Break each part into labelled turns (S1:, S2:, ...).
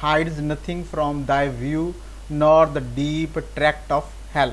S1: hides nothing from thy view nor the deep tract of hell।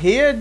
S1: here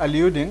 S1: alluding,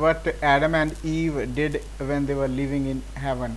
S1: what Adam and Eve did when they were living in heaven,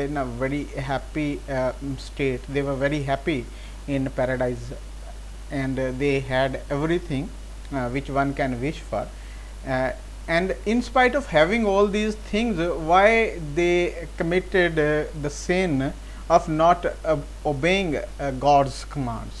S1: in a very happy state, they were very happy in paradise and they had everything which one can wish for, and in spite of having all these things, why they committed the sin of not obeying God's commands,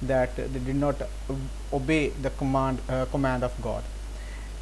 S1: that they did not obey the command of God?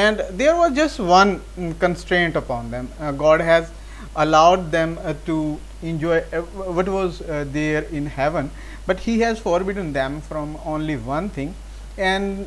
S1: And there was just one constraint upon them. God has allowed them to enjoy what was there in heaven, but He has forbidden them from only one thing, and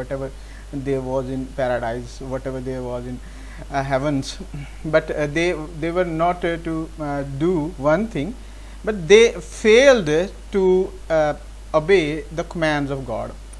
S1: whatever there was in paradise, whatever there was in heavens, but they were not to do one thing, but they failed to obey the commands of God।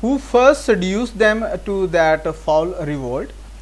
S1: Who first seduced them to that foul revolt,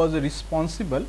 S1: was responsible,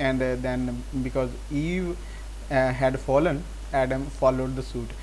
S1: and then because Eve had fallen, Adam followed the suit।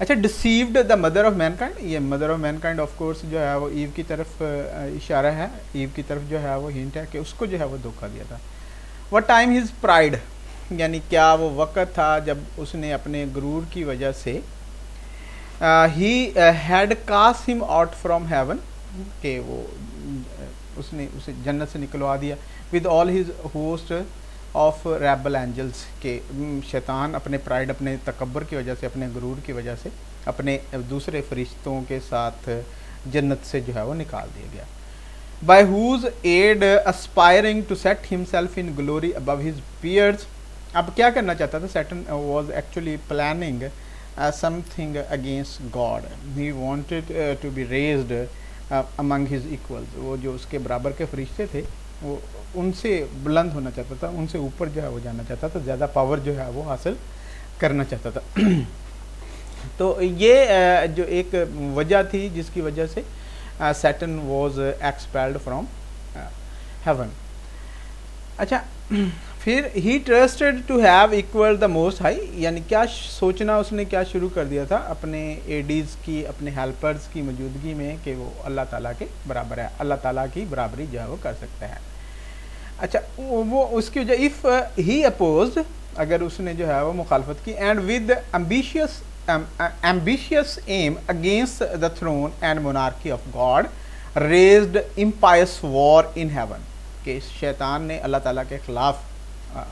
S1: اچھا deceived the mother of mankind, یہ mother of mankind of course جو ہے وہ ایو کی طرف اشارہ ہے, ایو کی طرف جو ہے وہ ہنٹ ہے کہ اس کو جو ہے وہ دھوکہ دیا تھا. what time his pride, یعنی کیا وہ وقت تھا جب اس نے اپنے غرور کی وجہ سے he had cast him out from heaven, کہ وہ اس نے اسے جنت سے نکلوا دیا, with all his host of rebel angels, کہ شیطان اپنے پرائڈ, اپنے تکبر کی وجہ سے, اپنے غرور کی وجہ سے اپنے دوسرے فرشتوں کے ساتھ جنت سے جو ہے وہ نکال دیا گیا. by whose aid aspiring to set himself in glory above his peers. اب کیا کرنا چاہتا تھا Satan was actually planning something against God. he wanted to be raised among his equals. وہ جو اس کے برابر کے فرشتے تھے وہ ان سے بلند ہونا چاہتا تھا, ان سے اوپر جو ہے وہ جانا چاہتا تھا, زیادہ پاور جو ہے وہ حاصل کرنا چاہتا تھا. تو یہ جو ایک وجہ تھی جس کی وجہ سے Saturn was expelled from heaven. اچھا پھر he trusted to have equal the most high, یعنی کیا سوچنا اس نے کیا شروع کر دیا تھا اپنے ایڈیز کی, اپنے ہیلپرز کی موجودگی میں, کہ وہ اللہ تعالیٰ کے برابر ہے, اللہ تعالیٰ کی برابری جو ہے وہ کر سکتا ہے. اچھا وہ اس کی وجہ if he opposed, اگر اس نے جو ہے وہ مخالفت کی, and with ambitious aim against the throne and monarchy of God, raised impious war in heaven, کہ شیطان نے اللہ تعالیٰ کے خلاف,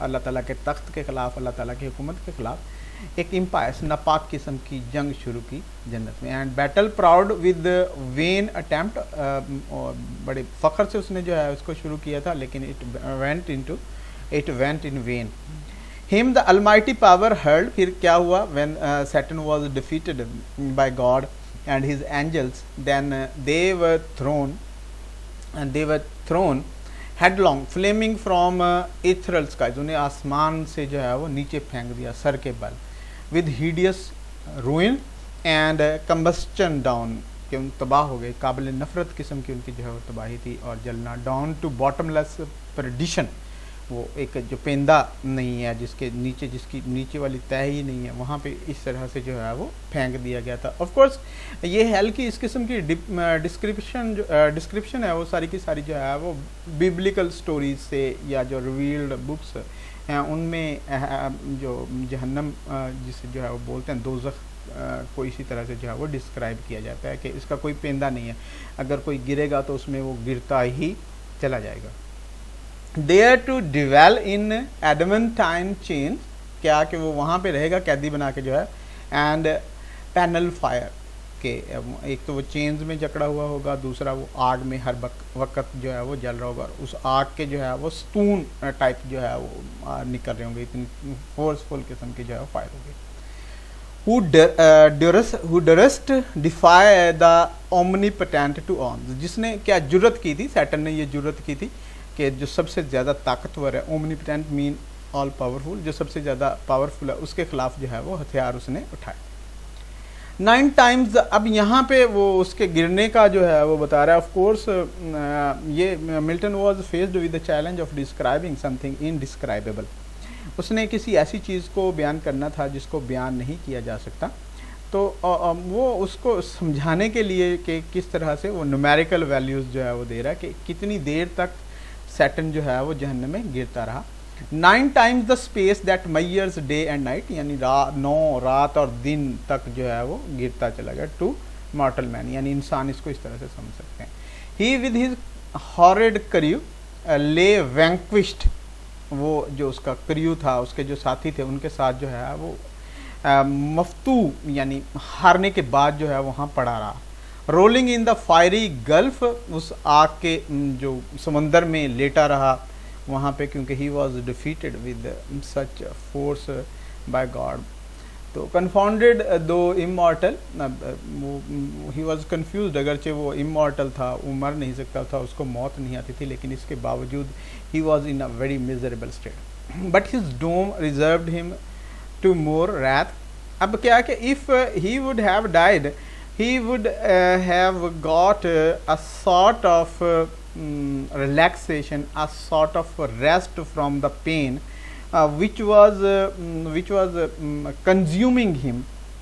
S1: اللہ تعالیٰ کے تخت کے خلاف, اللہ تعالیٰ کی حکومت کے خلاف ایک امپائس ناپاک قسم کی جنگ شروع کی جنت میں. And battle proud with when attempt, بڑے فخر سے اس نے جو ہے اس کو شروع کیا تھا, لیکن it went in vain. him the almighty power heard, پھر کیا ہوا when Saturn was defeated by God and his angels, then they were thrown headlong flaming from ethereal skies, انہیں آسمان سے جو ہے وہ نیچے پھینک دیا سر کے بل, with hideous ruin and combustion down, کہ ان تباہ ہو گئے, قابل نفرت قسم کی ان کی جو ہے وہ تباہی تھی اور جلنا. down to bottomless perdition, وہ ایک جو پیندہ نہیں ہے جس کے نیچے, جس کی نیچے والی تہہ ہی نہیں ہے, وہاں پہ اس طرح سے جو ہے وہ پھینک دیا گیا تھا. آف کورس یہ ہیل کی اس قسم کی ڈسکرپشن ہے وہ ساری کی ساری جو ہے وہ بیبلیکل سٹوریز سے یا جو ریویلڈ بکس ہیں ان میں جو جہنم جسے جو ہے وہ بولتے ہیں دوزخ کو اسی طرح سے جو ہے وہ ڈسکرائب کیا جاتا ہے کہ اس کا کوئی پیندہ نہیں ہے, اگر کوئی گرے گا تو اس میں وہ گرتا ہی چلا جائے گا. There to dwell in adamantine chains, کیا کہ وہ وہاں پہ رہے گا قیدی بنا کے جو ہے, and panel fire, کہ ایک تو وہ چینز میں جکڑا ہوا ہوگا, دوسرا وہ آگ میں ہر وقت جو ہے وہ جل رہا ہوگا, اور اس آگ کے جو ہے وہ ستون ٹائپ جو ہے وہ نکل رہے ہوں گے, اتنی فورسفل قسم کی جو ہے وہ فائر ہوگی. who durst defy the omnipotent to arms, جس نے کیا جرت کی تھی, سیٹن نے یہ جرت کی تھی کہ جو سب سے زیادہ طاقتور ہے, اومنیپوٹینٹ مین آل پاورفل, جو سب سے زیادہ پاورفل ہے, اس کے خلاف جو ہے وہ ہتھیار اس نے اٹھائے. 9 times, اب یہاں پہ وہ اس کے گرنے کا جو ہے وہ بتا رہا ہے. آف کورس یہ Milton was faced with the challenge of describing something indescribable, اس نے کسی ایسی چیز کو بیان کرنا تھا جس کو بیان نہیں کیا جا سکتا. تو وہ اس کو سمجھانے کے لیے کہ کس طرح سے وہ نومیریکل ویلیوز جو ہے وہ دے رہا ہے کہ کتنی دیر تک سیٹن جو ہے وہ جہنم میں گرتا رہا. 9 times the space that measures day and night, یعنی 9 رات اور دن تک جو ہے وہ گرتا چلا گیا. ٹو مارٹل مین, یعنی انسان اس کو اس طرح سے سمجھ سکتے ہیں. he with his horrid crew lay vanquished, وہ جو اس کا کریو تھا, اس کے جو ساتھی تھے, ان کے ساتھ جو ہے وہ مفتو یعنی ہارنے کے بعد جو ہے وہاں پڑا رہا. رولنگ ان دا فائری گلف, اس آگ کے جو سمندر میں لیٹا رہا وہاں پہ, کیونکہ he was defeated with such force by God. تو کنفاؤنڈیڈ دو امارٹل, ہی واز کنفیوزڈ, اگرچہ وہ امارٹل تھا, وہ مر نہیں سکتا تھا, اس کو موت نہیں آتی تھی, لیکن اس کے باوجود ہی was in a very miserable state. But his doom reserved him to more wrath. اب کیا کہ if he would have died, he would have got a sort of relaxation, a sort of rest from the pain which was consuming him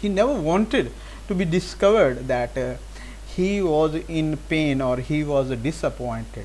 S1: he never wanted to be discovered that he was in pain or he was disappointed.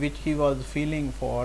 S1: which he was feeling for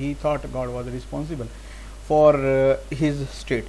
S1: he thought God was responsible for his state.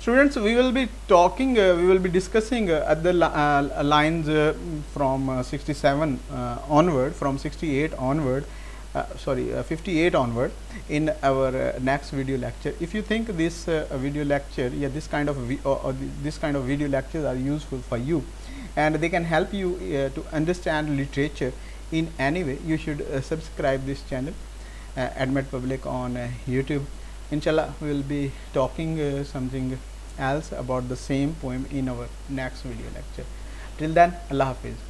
S1: Students, we will be talking, we will be discussing other lines from 67 onward, from 68 onward, 58 onward in our next video lecture. If you think this video lecture, yeah, this kind of this kind of video lectures are useful for you and they can help you to understand literature in any way, you should subscribe this channel, Admit Public on YouTube. Inshallah, we will be talking something else about the same poem in our next video lecture. Till then, Allah Hafiz.